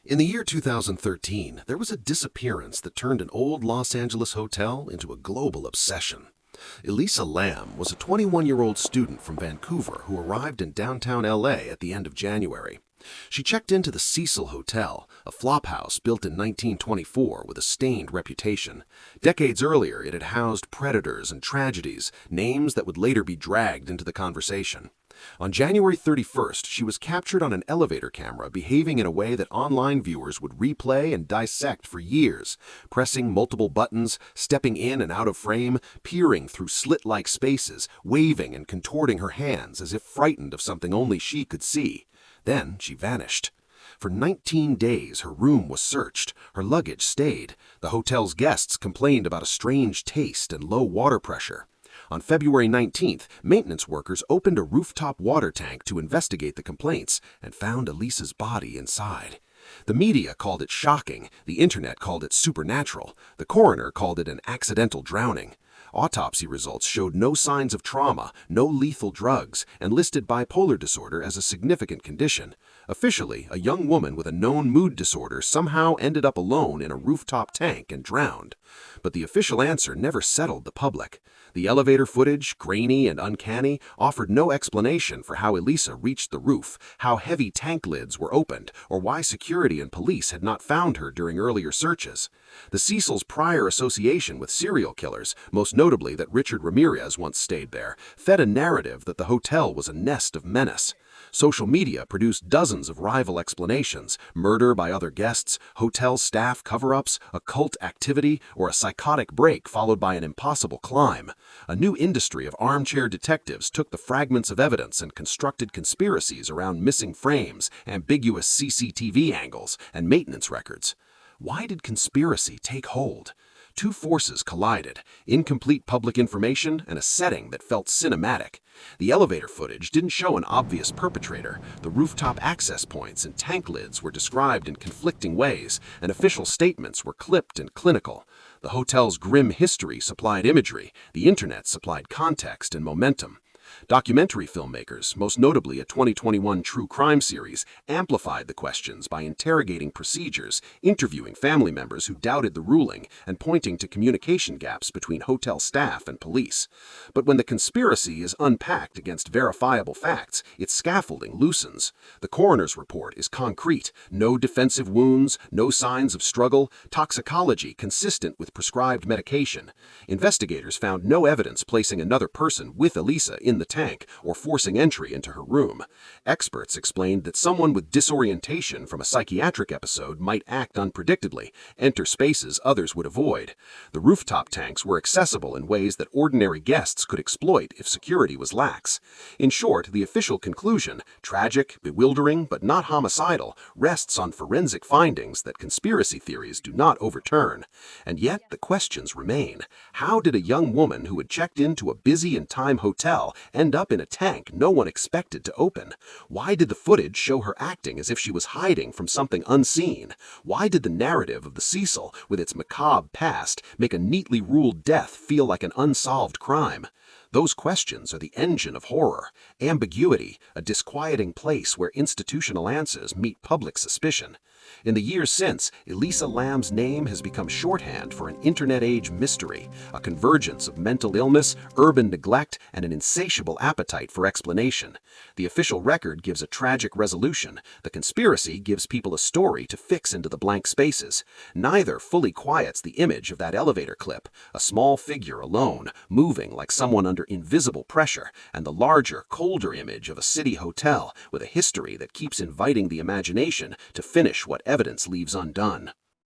In the year 2013, there was a disappearance that turned an old Los Angeles hotel into a global obsession. Elisa Lam was a 21-year-old student from Vancouver who arrived in downtown LA at the end of January. She checked into the Cecil Hotel, a flophouse built in 1924 with a stained reputation. Decades earlier, it had housed predators and tragedies, names that would later be dragged into the conversation. On January 31st, she was captured on an elevator camera behaving in a way that online viewers would replay and dissect for years, pressing multiple buttons, stepping in and out of frame, peering through slit-like spaces, waving and contorting her hands as if frightened of something only she could see. Then she vanished. For 19 days, her room was searched. Her luggage stayed. The hotel's guests complained about a strange taste and low water pressure. On February 19th, maintenance workers opened a rooftop water tank to investigate the complaints and found Elisa's body inside. The media called it shocking, the internet called it supernatural, the coroner called it an accidental drowning. Autopsy results showed no signs of trauma, no lethal drugs, and listed bipolar disorder as a significant condition. Officially, a young woman with a known mood disorder somehow ended up alone in a rooftop tank and drowned. But the official answer never settled the public. The elevator footage, grainy and uncanny, offered no explanation for how Elisa reached the roof, how heavy tank lids were opened, or why security and police had not found her during earlier searches. The Cecil's prior association with serial killers, most notably that Richard Ramirez once stayed there, fed a narrative that the hotel was a nest of menace. Social media produced dozens of rival explanations: murder by other guests, hotel staff cover-ups, occult activity, or a psychotic break followed by an impossible climb. A new industry of armchair detectives took the fragments of evidence and constructed conspiracies around missing frames, ambiguous CCTV angles, and maintenance records. Why did conspiracy take hold? Two forces collided: incomplete public information and a setting that felt cinematic. The elevator footage didn't show an obvious perpetrator. The rooftop access points and tank lids were described in conflicting ways, and official statements were clipped and clinical. The hotel's grim history supplied imagery. The internet supplied context and momentum. Documentary filmmakers, most notably a 2021 true crime series, amplified the questions by interrogating procedures, interviewing family members who doubted the ruling, and pointing to communication gaps between hotel staff and police. But when the conspiracy is unpacked against verifiable facts, its scaffolding loosens. The coroner's report is concrete: no defensive wounds, no signs of struggle, toxicology consistent with prescribed medication. Investigators found no evidence placing another person with Elisa in the tank or forcing entry into her room. Experts explained that someone with disorientation from a psychiatric episode might act unpredictably, enter spaces others would avoid. The rooftop tanks were accessible in ways that ordinary guests could exploit if security was lax. In short, the official conclusion, tragic, bewildering, but not homicidal, rests on forensic findings that conspiracy theories do not overturn. And yet the questions remain. How did a young woman who had checked into a busy and time hotel end up in a tank no one expected to open? Why did the footage show her acting as if she was hiding from something unseen? Why did the narrative of the Cecil, with its macabre past, make a neatly ruled death feel like an unsolved crime? Those questions are the engine of horror. Ambiguity, a disquieting place where institutional answers meet public suspicion. In the years since, Elisa Lam's name has become shorthand for an internet-age mystery, a convergence of mental illness, urban neglect, and an insatiable appetite for explanation. The official record gives a tragic resolution. The conspiracy gives people a story to fix into the blank spaces. Neither fully quiets the image of that elevator clip, a small figure alone, moving like someone under invisible pressure, and the larger, colder image of a city hotel with a history that keeps inviting the imagination to finish what evidence leaves undone.